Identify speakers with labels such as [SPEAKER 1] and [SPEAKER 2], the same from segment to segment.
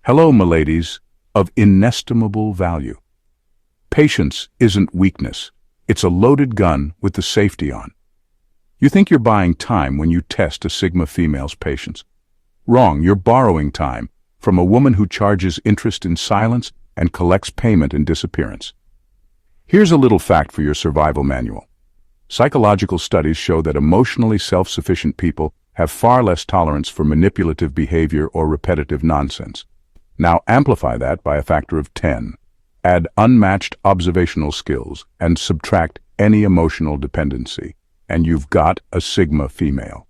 [SPEAKER 1] Hello, miladies, of inestimable value. Patience isn't weakness. It's a loaded gun with the safety on. You think you're buying time when you test a Sigma female's patience. Wrong, you're borrowing time from a woman who charges interest in silence and collects payment in disappearance. Here's a little fact for your survival manual. Psychological studies show that emotionally self-sufficient people have far less tolerance for manipulative behavior or repetitive nonsense. Now amplify that by a factor of 10. Add unmatched observational skills and subtract any emotional dependency, and you've got a Sigma female.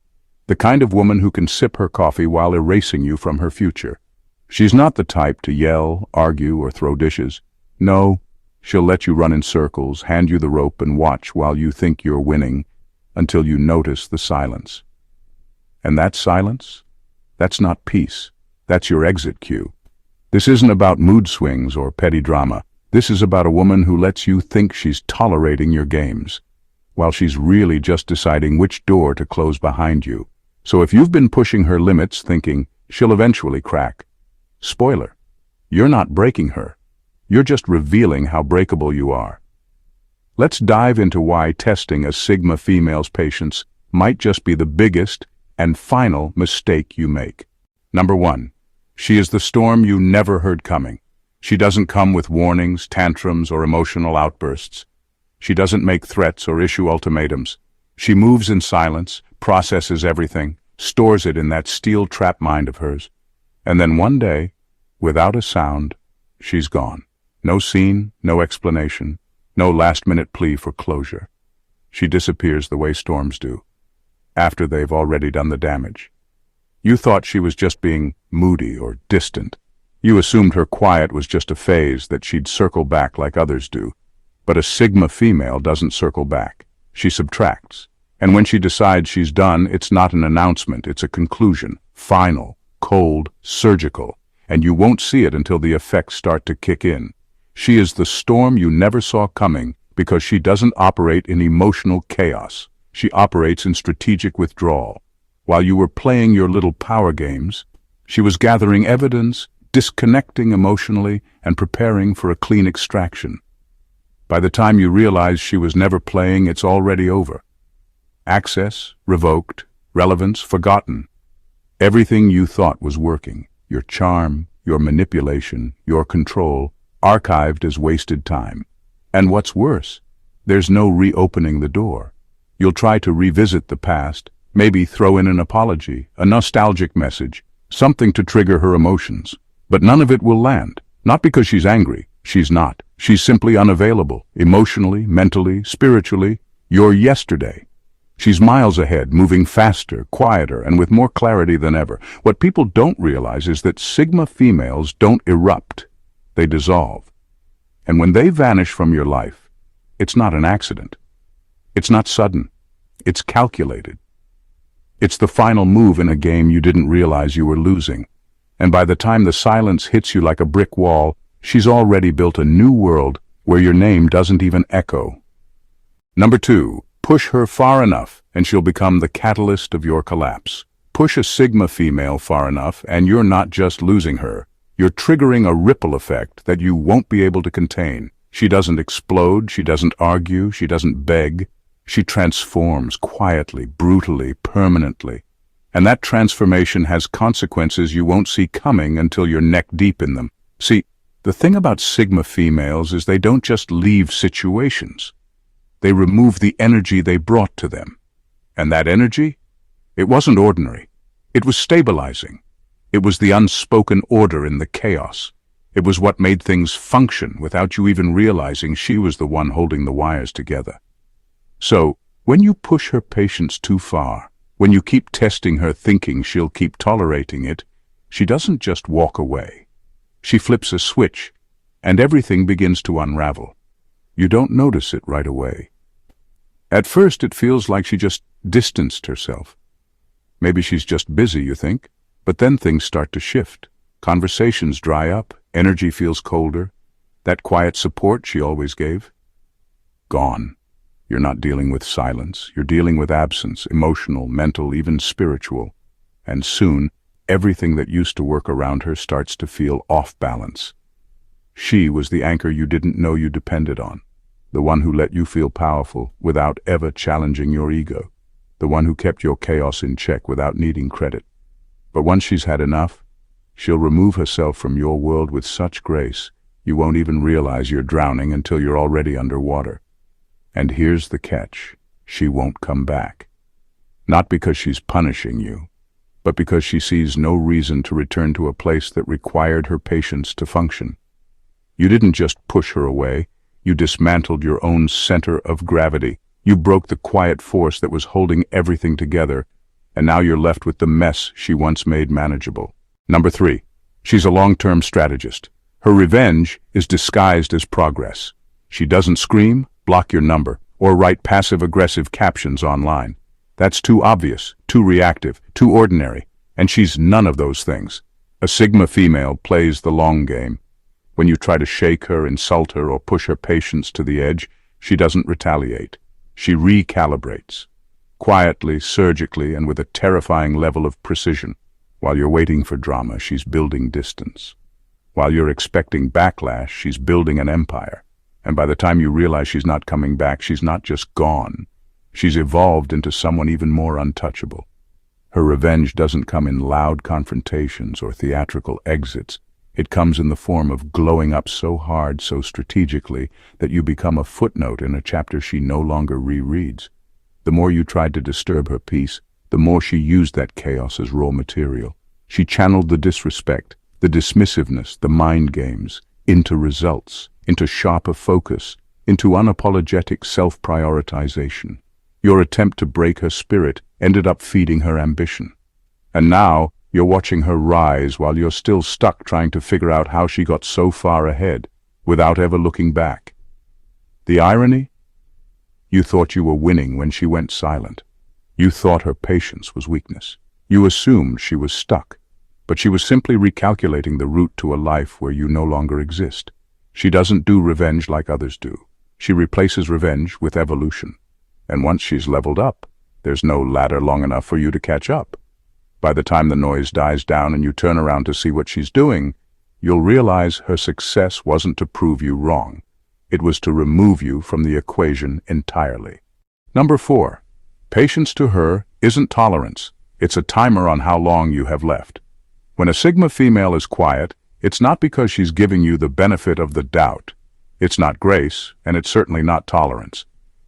[SPEAKER 1] The kind of woman who can sip her coffee while erasing you from her future. She's not the type to yell, argue, or throw dishes. No, she'll let you run in circles, hand you the rope, and watch while you think you're winning until you notice the silence. And that silence? That's not peace. That's your exit cue. This isn't about mood swings or petty drama. This is about a woman who lets you think she's tolerating your games, while she's really just deciding which door to close behind you. So if you've been pushing her limits thinking she'll eventually crack, spoiler, you're not breaking her. You're just revealing how breakable you are. Let's dive into why testing a Sigma female's patience might just be the biggest and final mistake you make. Number 1. She is the storm you never heard coming. She doesn't come with warnings, tantrums, or emotional outbursts. She doesn't make threats or issue ultimatums. She moves in silence, processes everything, stores it in that steel trap mind of hers. And then one day, without a sound, she's gone. No scene, no explanation, no last-minute plea for closure. She disappears the way storms do, after they've already done the damage. You thought she was just being moody or distant. You assumed her quiet was just a phase that she'd circle back like others do. But a Sigma female doesn't circle back. She subtracts. And when she decides she's done, it's not an announcement, it's a conclusion. Final, cold, surgical. And you won't see it until the effects start to kick in. She is the storm you never saw coming because she doesn't operate in emotional chaos. She operates in strategic withdrawal. While you were playing your little power games, she was gathering evidence, disconnecting emotionally, and preparing for a clean extraction. By the time you realize she was never playing, it's already over. Access, revoked, relevance, forgotten. Everything you thought was working, your charm, your manipulation, your control, archived as wasted time. And what's worse, there's no reopening the door. You'll try to revisit the past, maybe throw in an apology, a nostalgic message, something to trigger her emotions. But none of it will land. Not because she's angry. She's not. She's simply unavailable, emotionally, mentally, spiritually. You're yesterday. She's miles ahead, moving faster, quieter, and with more clarity than ever. What people don't realize is that Sigma females don't erupt. They dissolve. And when they vanish from your life, it's not an accident. It's not sudden. It's calculated. It's the final move in a game you didn't realize you were losing. And by the time the silence hits you like a brick wall, she's already built a new world where your name doesn't even echo. Number 2, push her far enough and she'll become the catalyst of your collapse. Push a Sigma female far enough and you're not just losing her. You're triggering a ripple effect that you won't be able to contain. She doesn't explode, she doesn't argue, she doesn't beg. She transforms quietly, brutally, permanently. And that transformation has consequences you won't see coming until you're neck deep in them. See, the thing about Sigma females is they don't just leave situations. They remove the energy they brought to them. And that energy? It wasn't ordinary. It was stabilizing. It was the unspoken order in the chaos. It was what made things function without you even realizing she was the one holding the wires together. So, when you push her patience too far, when you keep testing her thinking she'll keep tolerating it, she doesn't just walk away. She flips a switch, and everything begins to unravel. You don't notice it right away. At first it feels like she just distanced herself. Maybe she's just busy, you think, but then things start to shift. Conversations dry up, energy feels colder. That quiet support she always gave, gone. You're not dealing with silence, you're dealing with absence, emotional, mental, even spiritual. And soon, everything that used to work around her starts to feel off balance. She was the anchor you didn't know you depended on, the one who let you feel powerful without ever challenging your ego, the one who kept your chaos in check without needing credit. But once she's had enough, she'll remove herself from your world with such grace, you won't even realize you're drowning until you're already underwater. And here's the catch: she won't come back. Not because she's punishing you, but because she sees no reason to return to a place that required her patience to function. You didn't just push her away, you dismantled your own center of gravity. You broke the quiet force that was holding everything together, and now you're left with the mess she once made manageable. Number 3. She's a long-term strategist. Her revenge is disguised as progress. She doesn't scream, block your number, or write passive-aggressive captions online. That's too obvious, too reactive, too ordinary, and she's none of those things. A Sigma female plays the long game. When you try to shake her, insult her, or push her patience to the edge, she doesn't retaliate. She recalibrates. Quietly, surgically, and with a terrifying level of precision. While you're waiting for drama, she's building distance. While you're expecting backlash, she's building an empire. And by the time you realize she's not coming back, she's not just gone. She's evolved into someone even more untouchable. Her revenge doesn't come in loud confrontations or theatrical exits. It comes in the form of glowing up so hard, so strategically, that you become a footnote in a chapter she no longer rereads. The more you tried to disturb her peace, the more she used that chaos as raw material. She channeled the disrespect, the dismissiveness, the mind games, into results, into sharper focus, into unapologetic self-prioritization. Your attempt to break her spirit ended up feeding her ambition. And now, you're watching her rise while you're still stuck trying to figure out how she got so far ahead, without ever looking back. The irony? You thought you were winning when she went silent. You thought her patience was weakness. You assumed she was stuck, but she was simply recalculating the route to a life where you no longer exist. She doesn't do revenge like others do. She replaces revenge with evolution. And once she's leveled up, there's no ladder long enough for you to catch up. By the time the noise dies down and you turn around to see what she's doing, you'll realize her success wasn't to prove you wrong. It was to remove you from the equation entirely. Number 4. Patience to her isn't tolerance. It's a timer on how long you have left. When a Sigma female is quiet, it's not because she's giving you the benefit of the doubt. It's not grace, and it's certainly not tolerance.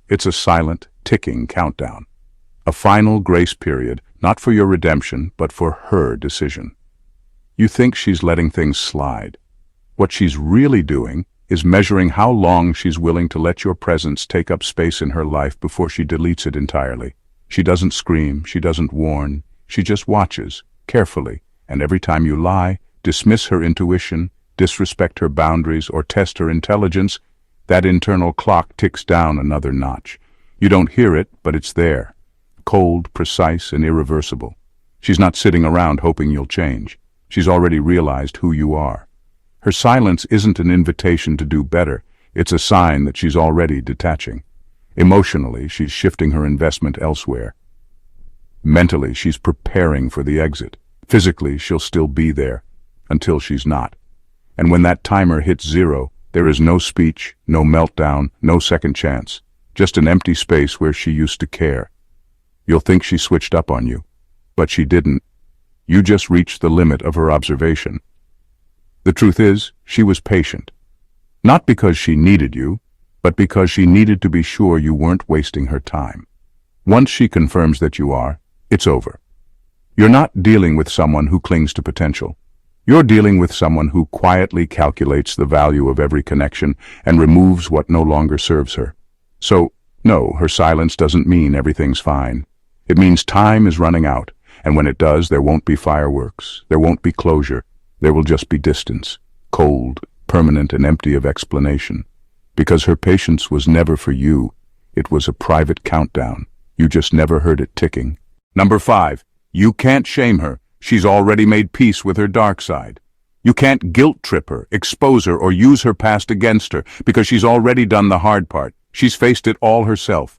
[SPEAKER 1] It's a silent, ticking countdown. A final grace period, not for your redemption, but for her decision. You think she's letting things slide. What she's really doing is measuring how long she's willing to let your presence take up space in her life before she deletes it entirely. She doesn't scream, she doesn't warn, she just watches, carefully, and every time you lie, dismiss her intuition, disrespect her boundaries, or test her intelligence, that internal clock ticks down another notch. You don't hear it, but it's there. Cold, precise, and irreversible. She's not sitting around hoping you'll change. She's already realized who you are. Her silence isn't an invitation to do better. It's a sign that she's already detaching. Emotionally, she's shifting her investment elsewhere. Mentally, she's preparing for the exit. Physically, she'll still be there, until she's not. And when that timer hits 0, there is no speech, no meltdown, no second chance. Just an empty space where she used to care. You'll think she switched up on you, but she didn't. You just reached the limit of her observation. The truth is, she was patient. Not because she needed you, but because she needed to be sure you weren't wasting her time. Once she confirms that you are, it's over. You're not dealing with someone who clings to potential. You're dealing with someone who quietly calculates the value of every connection and removes what no longer serves her. So, no, her silence doesn't mean everything's fine. It means time is running out, and when it does, there won't be fireworks, there won't be closure, there will just be distance, cold, permanent, and empty of explanation. Because her patience was never for you, it was a private countdown. You just never heard it ticking. Number 5. You can't shame her. She's already made peace with her dark side. You can't guilt trip her, expose her, or use her past against her, because she's already done the hard part. She's faced it all herself.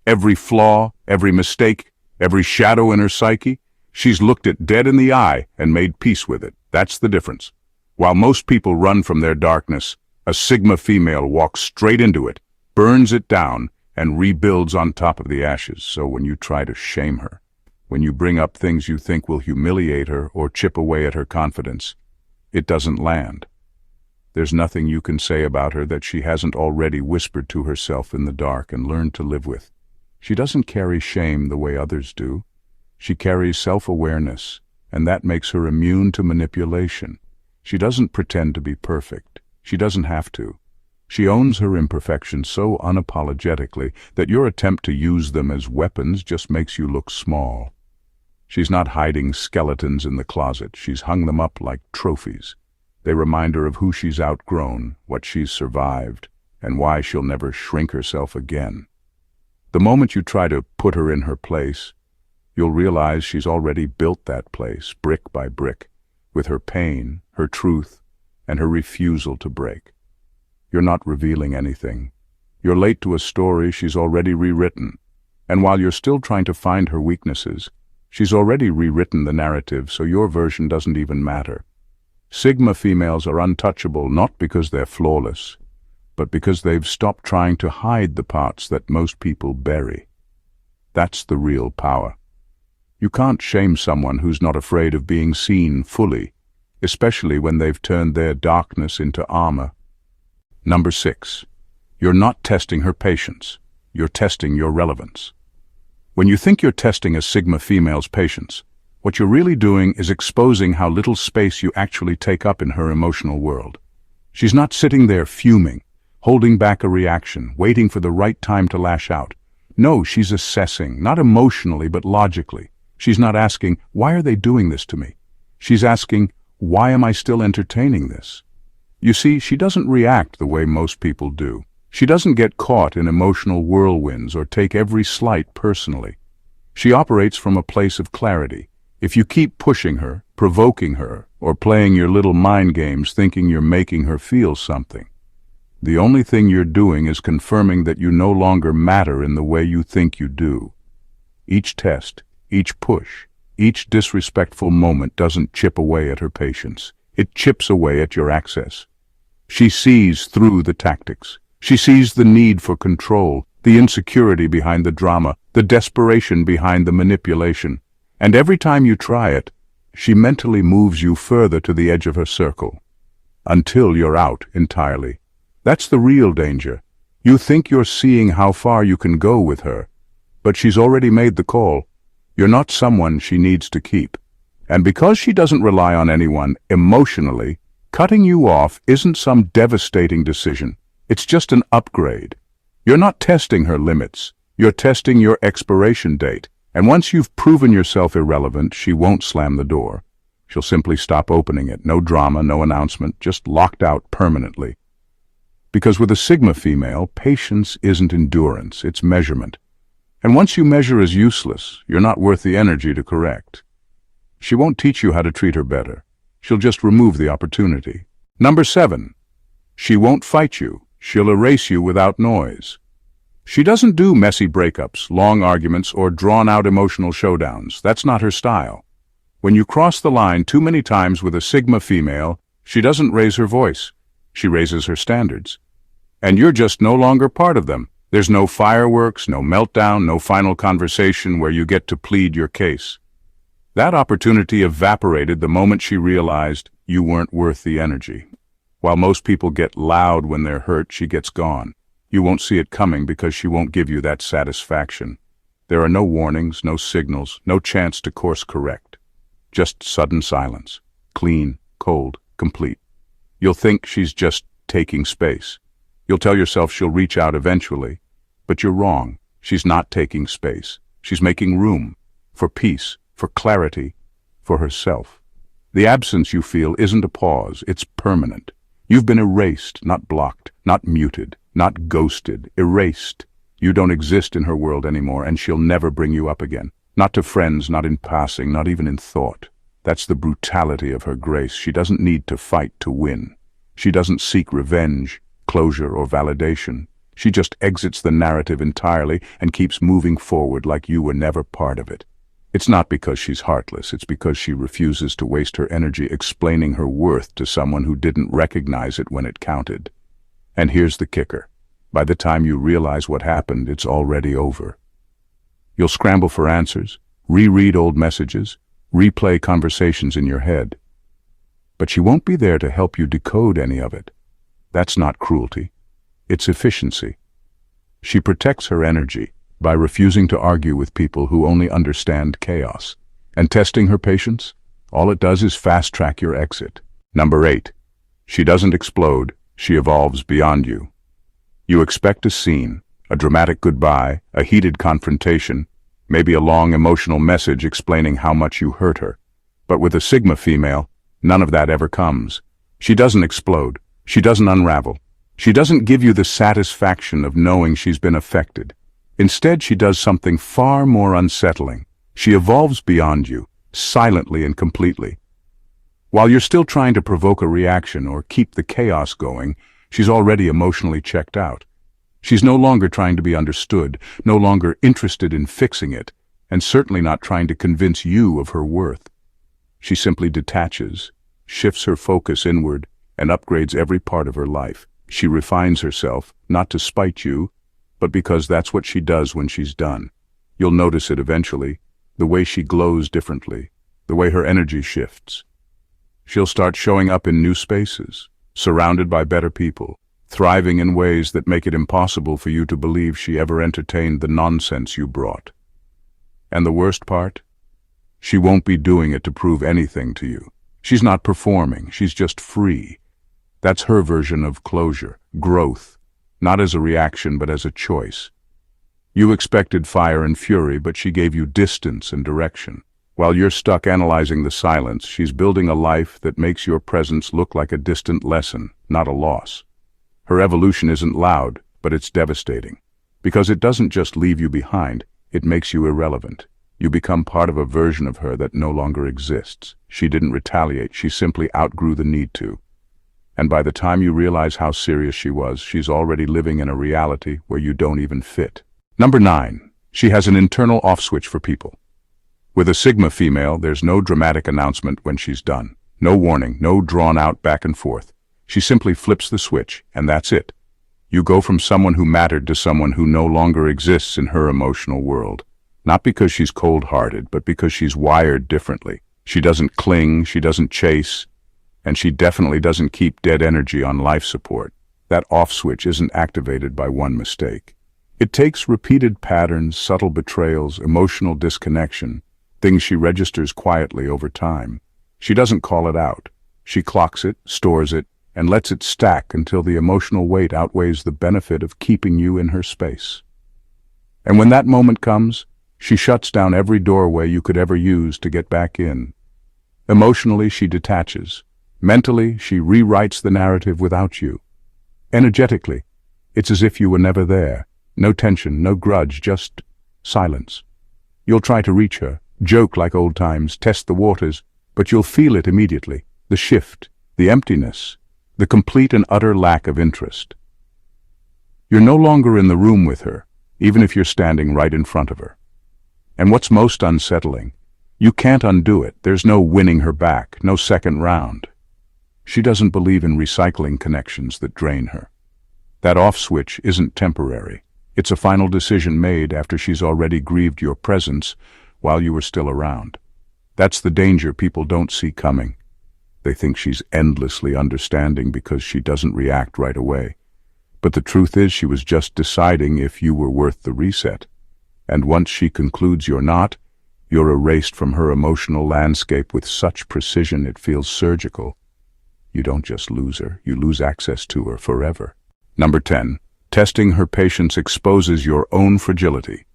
[SPEAKER 1] Every flaw, every mistake, every shadow in her psyche, She's looked it dead in the eye and made peace with it. That's the difference. While most people run from their darkness, a Sigma female walks straight into it, burns it down, and rebuilds on top of the ashes. So when you try to shame her, when you bring up things you think will humiliate her or chip away at her confidence, it doesn't land. There's nothing you can say about her that she hasn't already whispered to herself in the dark and learned to live with. She doesn't carry shame the way others do. She carries self-awareness, and that makes her immune to manipulation. She doesn't pretend to be perfect. She doesn't have to. She owns her imperfections so unapologetically that your attempt to use them as weapons just makes you look small. She's not hiding skeletons in the closet. She's hung them up like trophies. They remind her of who she's outgrown, what she's survived, and why she'll never shrink herself again. The moment you try to put her in her place, you'll realize she's already built that place, brick by brick, with her pain, her truth, and her refusal to break. You're not revealing anything. You're late to a story she's already rewritten, and while you're still trying to find her weaknesses, she's already rewritten the narrative, so your version doesn't even matter. Sigma females are untouchable not because they're flawless, but because they've stopped trying to hide the parts that most people bury. That's the real power. You can't shame someone who's not afraid of being seen fully, especially when they've turned their darkness into armor. Number 6. You're not testing her patience. You're testing your relevance. When you think you're testing a Sigma female's patience, what you're really doing is exposing how little space you actually take up in her emotional world. She's not sitting there fuming, holding back a reaction, waiting for the right time to lash out. No, she's assessing, not emotionally but logically. She's not asking, why are they doing this to me? She's asking, why am I still entertaining this? You see, she doesn't react the way most people do. She doesn't get caught in emotional whirlwinds or take every slight personally. She operates from a place of clarity. If you keep pushing her, provoking her, or playing your little mind games thinking you're making her feel something, the only thing you're doing is confirming that you no longer matter in the way you think you do. Each test, each push, each disrespectful moment doesn't chip away at her patience. It chips away at your access. She sees through the tactics. She sees the need for control, the insecurity behind the drama, the desperation behind the manipulation. And every time you try it, she mentally moves you further to the edge of her circle, until you're out entirely. That's the real danger. You think you're seeing how far you can go with her, but she's already made the call. You're not someone she needs to keep. And because she doesn't rely on anyone emotionally, cutting you off isn't some devastating decision. It's just an upgrade. You're not testing her limits. You're testing your expiration date. And once you've proven yourself irrelevant, she won't slam the door. She'll simply stop opening it. No drama, no announcement, just locked out permanently. Because with a Sigma female, patience isn't endurance, it's measurement. And once you measure as useless, you're not worth the energy to correct. She won't teach you how to treat her better. She'll just remove the opportunity. Number 7. She won't fight you. She'll erase you without noise. She doesn't do messy breakups, long arguments, or drawn-out emotional showdowns. That's not her style. When you cross the line too many times with a Sigma female, she doesn't raise her voice. She raises her standards. And you're just no longer part of them. There's no fireworks, no meltdown, no final conversation where you get to plead your case. That opportunity evaporated the moment she realized you weren't worth the energy. While most people get loud when they're hurt, she gets gone. You won't see it coming because she won't give you that satisfaction. There are no warnings, no signals, no chance to course correct. Just sudden silence. Clean, cold, complete. You'll think she's just taking space. You'll tell yourself she'll reach out eventually. But you're wrong. She's not taking space. She's making room. For peace, for clarity, for herself. The absence you feel isn't a pause, it's permanent. You've been erased, not blocked, not muted, not ghosted, erased. You don't exist in her world anymore, and she'll never bring you up again. Not to friends, not in passing, not even in thought. That's the brutality of her grace. She doesn't need to fight to win. She doesn't seek revenge, closure, or validation. She just exits the narrative entirely and keeps moving forward like you were never part of it. It's not because she's heartless, it's because she refuses to waste her energy explaining her worth to someone who didn't recognize it when it counted. And here's the kicker. By the time you realize what happened, it's already over. You'll scramble for answers, reread old messages, replay conversations in your head. But she won't be there to help you decode any of it. That's not cruelty. It's efficiency. She protects her energy by refusing to argue with people who only understand chaos. And testing her patience? All it does is fast-track your exit. Number 8. She doesn't explode, she evolves beyond you. You expect a scene, a dramatic goodbye, a heated confrontation, maybe a long emotional message explaining how much you hurt her. But with a Sigma female, none of that ever comes. She doesn't explode. She doesn't unravel. She doesn't give you the satisfaction of knowing she's been affected. Instead, she does something far more unsettling. She evolves beyond you, silently and completely. While you're still trying to provoke a reaction or keep the chaos going, she's already emotionally checked out. She's no longer trying to be understood, no longer interested in fixing it, and certainly not trying to convince you of her worth. She simply detaches, shifts her focus inward, and upgrades every part of her life. She refines herself, not to spite you, but because that's what she does when she's done. You'll notice it eventually, the way she glows differently, the way her energy shifts. She'll start showing up in new spaces, surrounded by better people, thriving in ways that make it impossible for you to believe she ever entertained the nonsense you brought. And the worst part? She won't be doing it to prove anything to you. She's not performing, she's just free. That's her version of closure, growth, not as a reaction but as a choice. You expected fire and fury, but she gave you distance and direction. While you're stuck analyzing the silence, she's building a life that makes your presence look like a distant lesson, not a loss. Her evolution isn't loud, but it's devastating. Because it doesn't just leave you behind, it makes you irrelevant. You become part of a version of her that no longer exists. She didn't retaliate, she simply outgrew the need to. And by the time you realize how serious she was, she's already living in a reality where you don't even fit. Number 9. She has an internal off switch for people. With a Sigma female, there's no dramatic announcement when she's done. No warning, no drawn-out back and forth. She simply flips the switch, and that's it. You go from someone who mattered to someone who no longer exists in her emotional world. Not because she's cold-hearted, but because she's wired differently. She doesn't cling, she doesn't chase, and she definitely doesn't keep dead energy on life support. That off switch isn't activated by one mistake. It takes repeated patterns, subtle betrayals, emotional disconnection, things she registers quietly over time. She doesn't call it out. She clocks it, stores it, and lets it stack until the emotional weight outweighs the benefit of keeping you in her space. And when that moment comes, she shuts down every doorway you could ever use to get back in. Emotionally, she detaches. Mentally, she rewrites the narrative without you. Energetically, it's as if you were never there. No tension, no grudge, just silence. You'll try to reach her, joke like old times, test the waters, but you'll feel it immediately. The shift, the emptiness, the complete and utter lack of interest. You're no longer in the room with her, even if you're standing right in front of her. And what's most unsettling, you can't undo it. There's no winning her back, no second round. She doesn't believe in recycling connections that drain her. That off switch isn't temporary. It's a final decision made after she's already grieved your presence while you were still around. That's the danger people don't see coming. They think she's endlessly understanding because she doesn't react right away. But the truth is she was just deciding if you were worth the reset. And once she concludes you're not, you're erased from her emotional landscape with such precision it feels surgical. You don't just lose her, you lose access to her forever. Number 10. Testing her patience exposes your own fragility.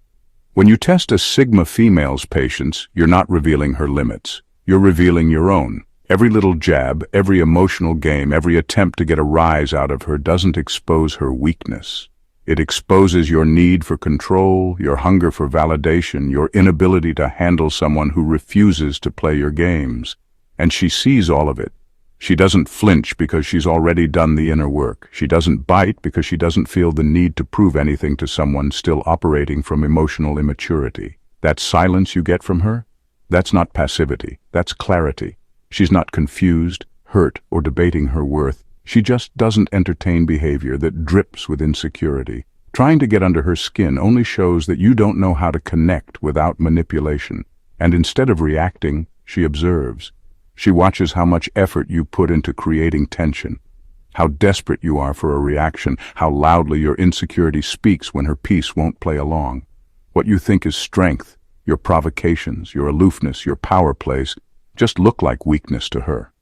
[SPEAKER 1] When you test a Sigma female's patience, you're not revealing her limits. You're revealing your own. Every little jab, every emotional game, every attempt to get a rise out of her doesn't expose her weakness. It exposes your need for control, your hunger for validation, your inability to handle someone who refuses to play your games. And she sees all of it. She doesn't flinch because she's already done the inner work. She doesn't bite because she doesn't feel the need to prove anything to someone still operating from emotional immaturity. That silence you get from her, That's not passivity, that's clarity. She's not confused, hurt, or debating her worth. She just doesn't entertain behavior that drips with insecurity. Trying to get under her skin only shows that you don't know how to connect without manipulation. And instead of reacting, she observes. She watches how much effort you put into creating tension, how desperate you are for a reaction, how loudly your insecurity speaks when her peace won't play along. What you think is strength, your provocations, your aloofness, your power plays, just look like weakness to her.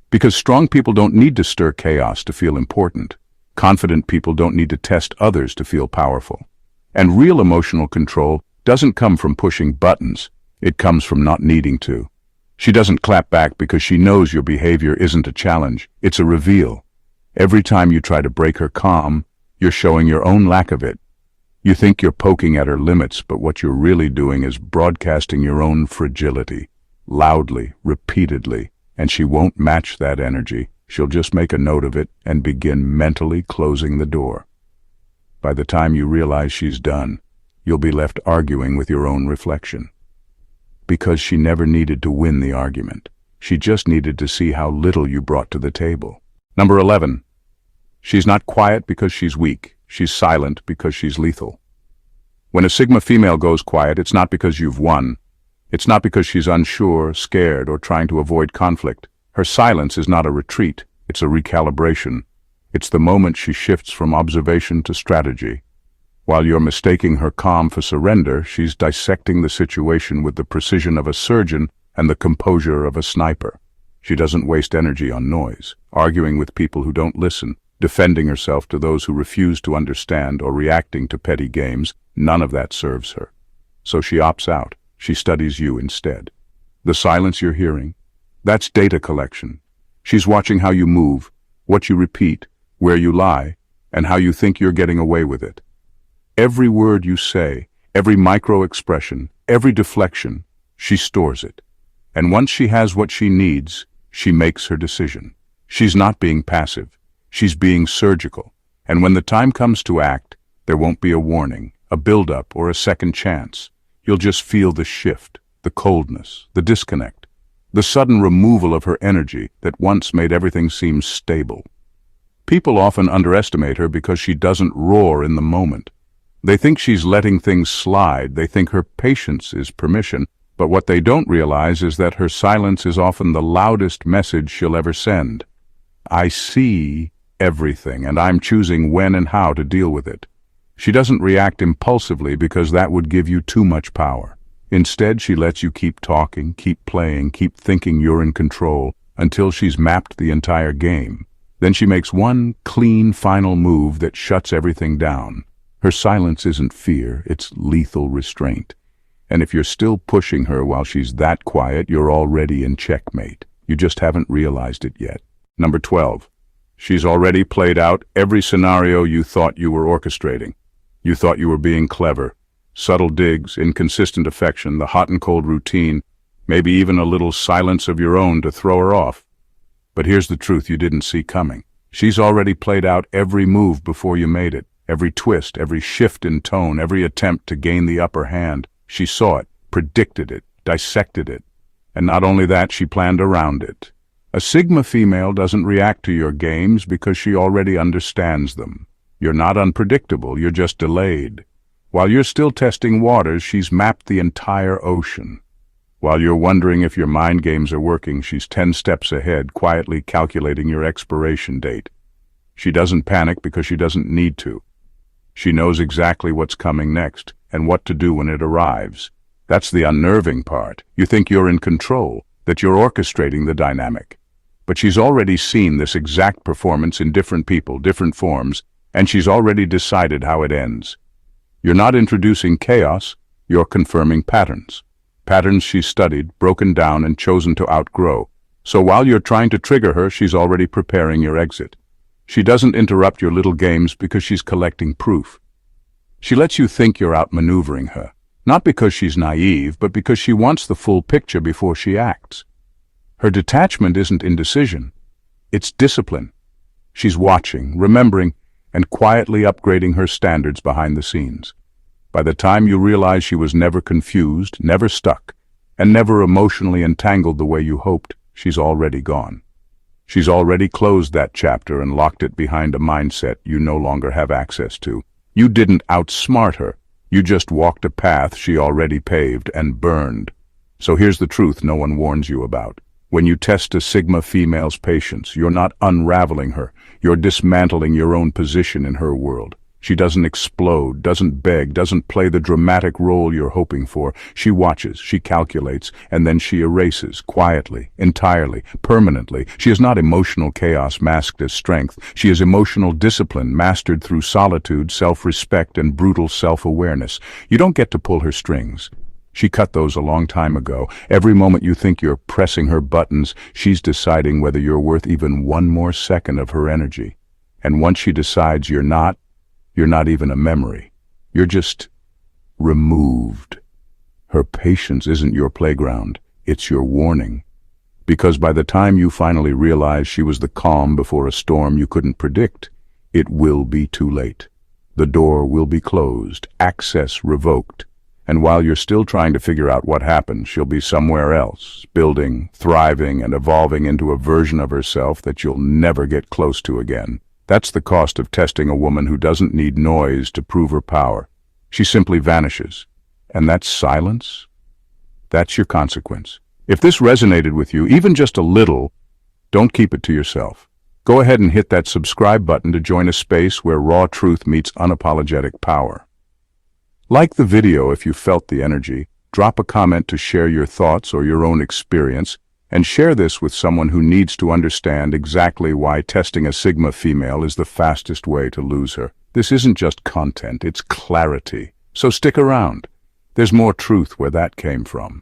[SPEAKER 1] Because strong people don't need to stir chaos to feel important. Confident people don't need to test others to feel powerful. And real emotional control doesn't come from pushing buttons. It comes from not needing to. She doesn't clap back because she knows your behavior isn't a challenge. It's a reveal. Every time you try to break her calm, you're showing your own lack of it. You think you're poking at her limits, but what you're really doing is broadcasting your own fragility, loudly, repeatedly, and she won't match that energy. She'll just make a note of it and begin mentally closing the door. By the time you realize she's done, you'll be left arguing with your own reflection. Because she never needed to win the argument. She just needed to see how little you brought to the table. Number 11. She's not quiet because she's weak. She's silent because she's lethal. When a Sigma female goes quiet, it's not because you've won. It's not because she's unsure, scared, or trying to avoid conflict. Her silence is not a retreat, it's a recalibration. It's the moment she shifts from observation to strategy. While you're mistaking her calm for surrender, she's dissecting the situation with the precision of a surgeon and the composure of a sniper. She doesn't waste energy on noise, arguing with people who don't listen, defending herself to those who refuse to understand, or reacting to petty games. None of that serves her. So she opts out. She studies you instead. The silence you're hearing, that's data collection. She's watching how you move, what you repeat, where you lie, and how you think you're getting away with it. Every word you say, every micro-expression, every deflection, she stores it. And once she has what she needs, she makes her decision. She's not being passive. She's being surgical. And when the time comes to act, there won't be a warning, a build-up, or a second chance. You'll just feel the shift, the coldness, the disconnect, the sudden removal of her energy that once made everything seem stable. People often underestimate her because she doesn't roar in the moment. They think she's letting things slide. They think her patience is permission. But what they don't realize is that her silence is often the loudest message she'll ever send. I see everything, and I'm choosing when and how to deal with it. She doesn't react impulsively because that would give you too much power. Instead, she lets you keep talking, keep playing, keep thinking you're in control until she's mapped the entire game. Then she makes one clean final move that shuts everything down. Her silence isn't fear, it's lethal restraint. And if you're still pushing her while she's that quiet, you're already in checkmate. You just haven't realized it yet. Number 12. She's already played out every scenario you thought you were orchestrating. You thought you were being clever. Subtle digs, inconsistent affection, the hot and cold routine, maybe even a little silence of your own to throw her off. But here's the truth you didn't see coming. She's already played out every move before you made it. Every twist, every shift in tone, every attempt to gain the upper hand. She saw it, predicted it, dissected it. And not only that, she planned around it. A Sigma female doesn't react to your games because she already understands them. You're not unpredictable, you're just delayed. While you're still testing waters, she's mapped the entire ocean. While you're wondering if your mind games are working, she's 10 steps ahead, quietly calculating your expiration date. She doesn't panic because she doesn't need to. She knows exactly what's coming next and what to do when it arrives. That's the unnerving part. You think you're in control, that you're orchestrating the dynamic. But she's already seen this exact performance in different people, different forms, and she's already decided how it ends. You're not introducing chaos, you're confirming patterns. Patterns she's studied, broken down, and chosen to outgrow. So while you're trying to trigger her, she's already preparing your exit. She doesn't interrupt your little games because she's collecting proof. She lets you think you're outmaneuvering her, not because she's naive, but because she wants the full picture before she acts. Her detachment isn't indecision, it's discipline. She's watching, remembering, and quietly upgrading her standards behind the scenes. By the time you realize she was never confused, never stuck, and never emotionally entangled the way you hoped, she's already gone. She's already closed that chapter and locked it behind a mindset you no longer have access to. You didn't outsmart her. You just walked a path she already paved and burned. So here's the truth no one warns you about. When you test a Sigma female's patience, you're not unraveling her. You're dismantling your own position in her world. She doesn't explode, doesn't beg, doesn't play the dramatic role you're hoping for. She watches, she calculates, and then she erases, quietly, entirely, permanently. She is not emotional chaos masked as strength. She is emotional discipline mastered through solitude, self-respect, and brutal self-awareness. You don't get to pull her strings. She cut those a long time ago. Every moment you think you're pressing her buttons, she's deciding whether you're worth even one more second of her energy. And once she decides you're not even a memory. You're just removed. Her patience isn't your playground, it's your warning. Because by the time you finally realize she was the calm before a storm you couldn't predict, it will be too late. The door will be closed, access revoked. And while you're still trying to figure out what happened, she'll be somewhere else, building, thriving, and evolving into a version of herself that you'll never get close to again. That's the cost of testing a woman who doesn't need noise to prove her power. She simply vanishes. And that silence? That's your consequence. If this resonated with you, even just a little, don't keep it to yourself. Go ahead and hit that subscribe button to join a space where raw truth meets unapologetic power. Like the video if you felt the energy, drop a comment to share your thoughts or your own experience, and share this with someone who needs to understand exactly why testing a Sigma female is the fastest way to lose her. This isn't just content, it's clarity. So stick around. There's more truth where that came from.